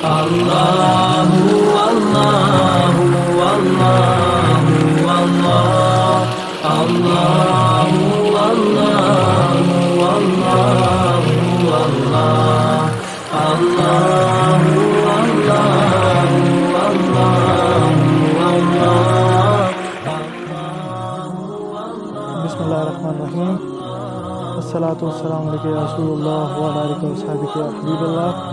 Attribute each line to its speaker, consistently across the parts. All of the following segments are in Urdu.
Speaker 1: Bismillahirrahmanirrahim. Assalatu wassalamu alayka ya Rasulullah wa ala alihi wa sahbihi ya Habibullah.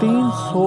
Speaker 1: 300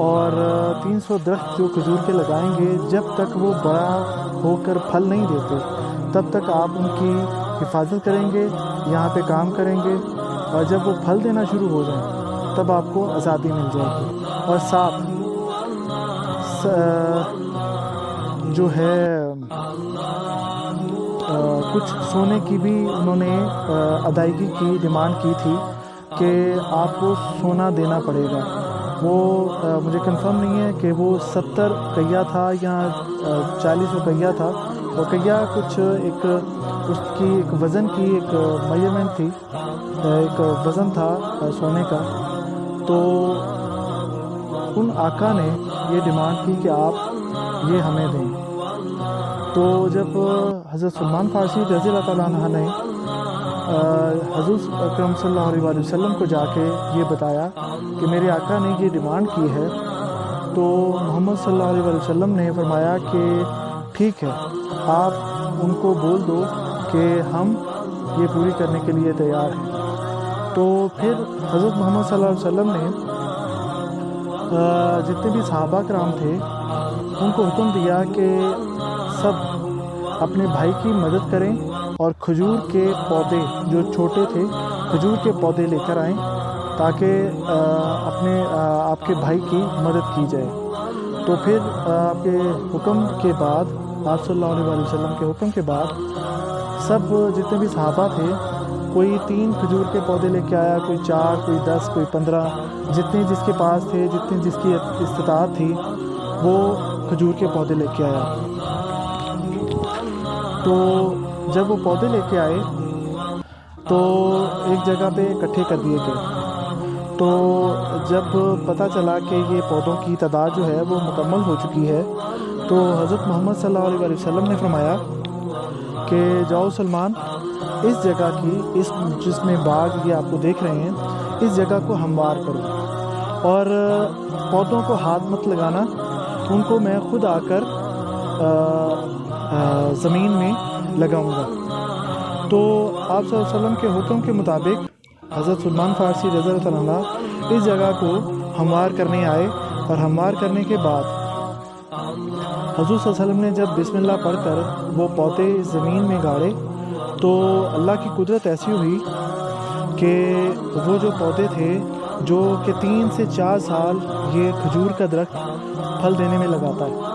Speaker 1: اور 300 درخت جو کھجور کے لگائیں گے، جب تک وہ بڑا ہو کر پھل نہیں دیتے تب تک آپ ان کی حفاظت کریں گے، یہاں پہ کام کریں گے، اور جب وہ پھل دینا شروع ہو جائیں تب آپ کو آزادی مل جائے گی۔ اور ساتھ جو ہے کچھ سونے کی بھی انہوں نے ادائیگی کی ڈیمانڈ کی تھی کہ آپ کو سونا دینا پڑے گا۔ وہ مجھے کنفرم نہیں ہے کہ وہ 70 رقیہ تھا یا 40 رقیہ تھا۔ رقیہ کچھ ایک اس کی ایک وزن کی ایک میجرمنٹ تھی، ایک وزن تھا سونے کا۔ تو ان آقا نے یہ ڈیمانڈ کی کہ آپ یہ ہمیں دیں۔ تو جب حضرت سلمان فارسی رضی اللہ تعالیٰ عنہ نے حضور اکرم صلی اللہ علیہ وآلہ وسلم کو جا کے یہ بتایا کہ میرے آقا نے یہ ڈیمانڈ کی ہے، تو محمد صلی اللہ علیہ وآلہ وسلم نے فرمایا کہ ٹھیک ہے، آپ ان کو بول دو کہ ہم یہ پوری کرنے کے لیے تیار ہیں۔ تو پھر حضرت محمد صلی اللہ علیہ وسلم نے جتنے بھی صحابہ کرام تھے ان کو حکم دیا کہ سب اپنے بھائی کی مدد کریں اور کھجور کے پودے جو چھوٹے تھے، کھجور کے پودے لے کر آئیں تاکہ آپ کے بھائی کی مدد کی جائے۔ تو پھر آپ کے حکم کے بعد، آپ صلی اللہ علیہ وسلم کے حکم کے بعد، سب جتنے بھی صحابہ تھے، کوئی 3 کھجور کے پودے لے کے آیا، کوئی 4، کوئی 10، کوئی 15، جتنے جس کے پاس تھے، جتنے جس کی استطاعت تھی، وہ کھجور کے پودے لے کے آیا۔ تو جب وہ پودے لے کے آئے تو ایک جگہ پہ اکٹھے کر دیے گئے۔ تو جب پتہ چلا کہ یہ پودوں کی تعداد جو ہے وہ مکمل ہو چکی ہے، تو حضرت محمد صلی اللہ علیہ وآلہ وسلم نے فرمایا کہ جاؤ سلمان، اس جگہ کی جس میں باغ یہ آپ کو دیکھ رہے ہیں، اس جگہ کو ہموار کرو اور پودوں کو ہاتھ مت لگانا، ان کو میں خود آ کر زمین میں لگاؤں گا۔ تو آپ صلی اللہ علیہ وسلم کے حکم کے مطابق حضرت سلمان فارسی رضی اللہ عنہ اس جگہ کو ہموار کرنے آئے، اور ہموار کرنے کے بعد حضور صلی اللہ علیہ وسلم نے جب بسم اللہ پڑھ کر وہ پودے زمین میں گاڑے تو اللہ کی قدرت ایسی ہوئی کہ وہ جو پودے تھے، جو کہ 3 سے 4 سال یہ کھجور کا درخت پھل دینے میں لگاتا ہے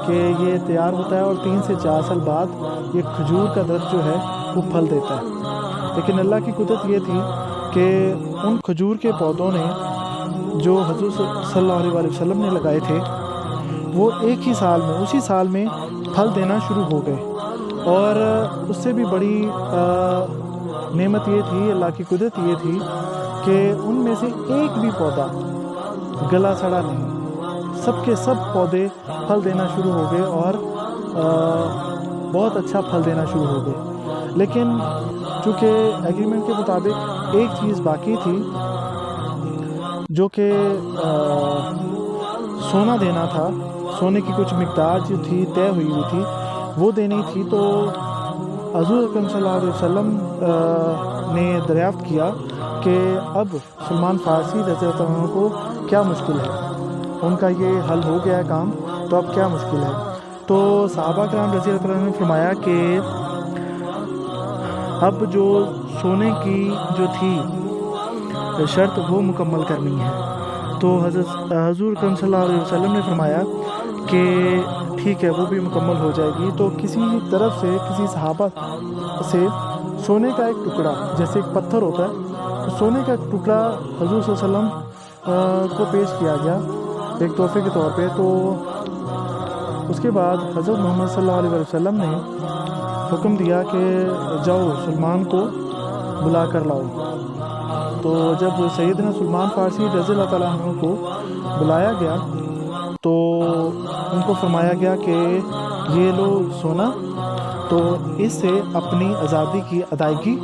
Speaker 1: کہ یہ تیار ہوتا ہے، اور 3 سے 4 سال بعد یہ کھجور کا درخت جو ہے وہ پھل دیتا ہے۔ لیکن اللہ کی قدرت یہ تھی کہ ان کھجور کے پودوں نے جو حضور صلی اللہ علیہ وآلہ وسلم نے لگائے تھے، وہ ایک ہی سال میں، اسی سال میں پھل دینا شروع ہو گئے۔ اور اس سے بھی بڑی نعمت یہ تھی، اللہ کی قدرت یہ تھی کہ ان میں سے ایک بھی پودا گلا سڑا نہیں، سب کے سب پودے پھل دینا شروع ہو گئے اور بہت اچھا پھل دینا شروع ہو گئے۔ لیکن چونکہ ایگریمنٹ کے مطابق ایک چیز باقی تھی جو کہ سونا دینا تھا، سونے کی کچھ مقدار جو تھی طے ہوئی ہوئی تھی وہ دینی تھی۔ تو حضور اکرم صلی اللہ علیہ وسلم نے دریافت کیا کہ اب سلمان فارسی رضی اللہ عنہ کو کیا مشکل ہے، ان کا یہ حل ہو گیا ہے کام، تو اب کیا مشکل ہے۔ تو صحابہ کرام رضی اللہ عنہ نے فرمایا کہ اب جو سونے کی جو تھی شرط وہ مکمل کرنی ہے۔ تو حضور اکرم صلی اللہ علیہ وسلم نے فرمایا کہ ٹھیک ہے، وہ بھی مکمل ہو جائے گی۔ تو کسی طرف سے، کسی صحابہ سے سونے کا ایک ٹکڑا، جیسے ایک پتھر ہوتا ہے، تو سونے کا ایک ٹکڑا حضور صلی اللہ علیہ وسلم کو پیش کیا گیا ایک تحفے کے طور پہ۔ تو اس کے بعد حضرت محمد صلی اللہ علیہ وسلم نے حکم دیا کہ جاؤ سلمان کو بلا کر لاؤ۔ تو جب سیدنا سلمان فارسی رضی اللہ تعالیٰ عنہ کو بلایا گیا تو ان کو فرمایا گیا کہ یہ لو سونا، تو اس سے اپنی آزادی کی ادائیگی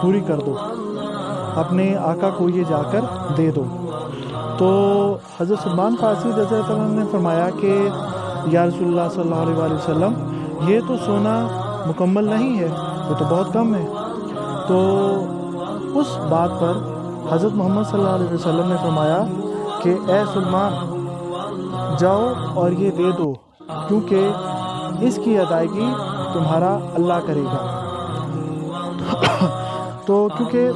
Speaker 1: پوری کر دو، اپنے آقا کو یہ جا کر دے دو۔ تو حضرت سلمان فارسی رضی اللہ عنہ نے فرمایا کہ یا رسول اللہ صلی اللہ علیہ وآلہ وسلم، یہ تو سونا مکمل نہیں ہے، یہ تو بہت کم ہے۔ تو اس بات پر حضرت محمد صلی اللہ علیہ وسلم نے فرمایا کہ اے سلمان، جاؤ اور یہ دے دو، کیونکہ اس کی ادائیگی تمہارا اللہ کرے گا۔ تو کیونکہ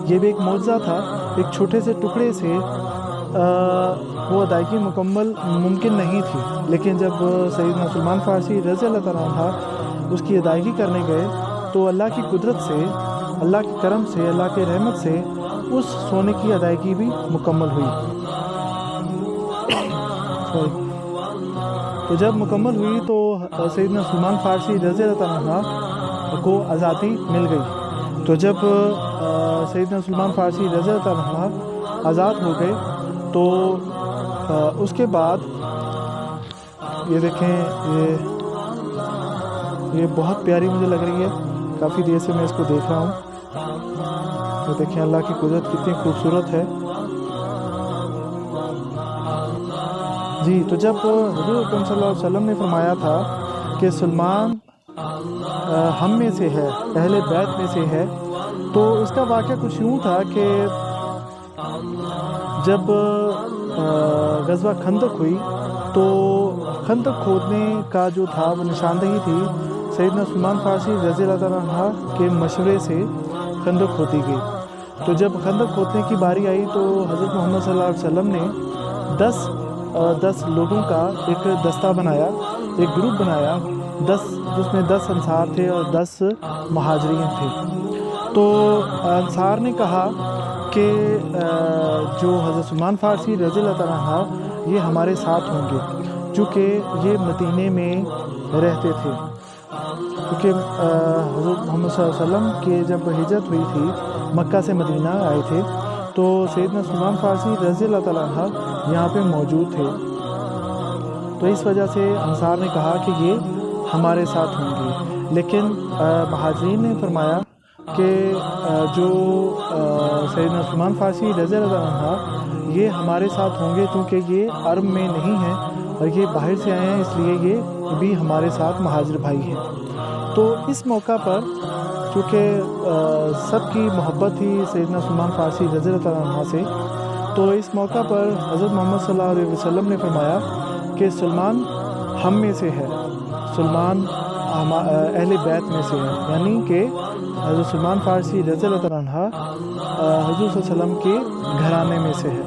Speaker 1: یہ بھی ایک معجزہ تھا، ایک چھوٹے سے ٹکڑے سے وہ ادائیگی مکمل ممکن نہیں تھی، لیکن جب سیدنا سلمان فارسی رضی اللہ تعالیٰ عنہ اس کی ادائیگی کرنے گئے تو اللہ کی قدرت سے، اللہ کے کرم سے، اللہ کے رحمت سے اس سونے کی ادائیگی بھی مکمل ہوئی۔ تو جب مکمل ہوئی تو سیدنا سلمان فارسی رضی اللہ تعالیٰ عنہ کو آزادی مل گئی۔ تو جب سیدنا سلمان فارسی رضی اللہ تعالیٰ عنہ آزاد ہو گئے تو اس کے بعد یہ دیکھیں، یہ بہت پیاری مجھے لگ رہی ہے، کافی دیر سے میں اس کو دیکھ رہا ہوں۔ یہ دیکھیں اللہ کی قدرت کتنی خوبصورت ہے۔ جی، تو جب حضور اکرم صلی اللہ علیہ وسلم نے فرمایا تھا کہ سلمان ہم میں سے ہے، اہل بیت میں سے ہے، تو اس کا واقعہ کچھ یوں تھا کہ جب غزوہ خندق ہوئی تو خندق کھودنے کا جو تھا وہ نشاندہی تھی سیدنا سلمان فارسی رضی اللہ تعالیٰ عنہ کے مشورے سے خندق کھودی گئی۔ تو جب خندق کھودنے کی باری آئی تو حضرت محمد صلی اللہ علیہ وسلم نے 10 لوگوں کا ایک دستہ بنایا، ایک گروپ بنایا، جس میں 10 انصار تھے اور 10 مہاجرین تھے۔ تو انصار نے کہا کہ جو حضرت سلمان فارسی رضی اللہ تعالیٰ عنہ یہ ہمارے ساتھ ہوں گے، چونکہ یہ مدینے میں رہتے تھے، کیونکہ حضرت محمد صلی اللہ علیہ وسلم کے جب ہجرت ہوئی تھی مکہ سے مدینہ آئے تھے تو سیدنا سلمان فارسی رضی اللہ تعالیٰ عنہ یہاں پہ موجود تھے، تو اس وجہ سے انصار نے کہا کہ یہ ہمارے ساتھ ہوں گے۔ لیکن مہاجرین نے فرمایا کہ جو سیدنا سلمان فارسی رضی اللہ عنہ یہ ہمارے ساتھ ہوں گے کیونکہ یہ عرب میں نہیں ہیں اور یہ باہر سے آئے ہیں، اس لیے یہ بھی ہمارے ساتھ مہاجر بھائی ہیں۔ تو اس موقع پر چونکہ سب کی محبت تھی سیدنا سلمان فارسی رضی اللہ عنہ سے، تو اس موقع پر حضرت محمد صلی اللہ علیہ وسلم نے فرمایا کہ سلمان ہم میں سے ہے، سلمان اہل بیت میں سے ہے، یعنی کہ حضرت سلمان فارسی رضی اللہ عنہ حضور صلی اللہ علیہ وسلم کے گھرانے میں سے ہے۔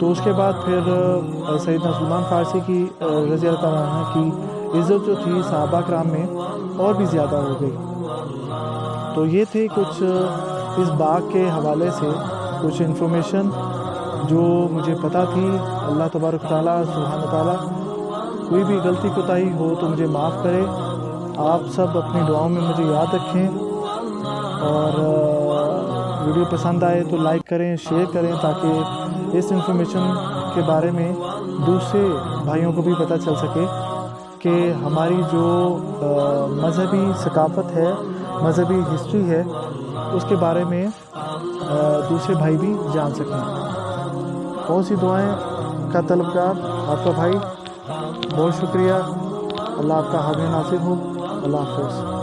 Speaker 1: تو اس کے بعد پھر سیدنا سلمان فارسی کی رضی اللہ عنہ کی عزت جو تھی صحابہ کرام میں اور بھی زیادہ ہو گئی۔ تو یہ تھے کچھ اس باغ کے حوالے سے کچھ انفارمیشن جو مجھے پتہ تھی۔ اللہ تبارک تعالیٰ سبحانہ تعالیٰ کوئی بھی غلطی کوتاہی ہو تو مجھے معاف کرے۔ آپ سب اپنی دعاؤں میں مجھے یاد رکھیں، اور ویڈیو پسند آئے تو لائک کریں، شیئر کریں، تاکہ اس انفارمیشن کے بارے میں دوسرے بھائیوں کو بھی پتہ چل سکے کہ ہماری جو مذہبی ثقافت ہے، مذہبی ہسٹری ہے، اس کے بارے میں دوسرے بھائی بھی جان سکیں۔ بہت سی دعائیں کا طلبگار آپ کا بھائی، بہت شکریہ۔ اللہ آپ کا حامی ناصر ہو۔ اللہ حافظ۔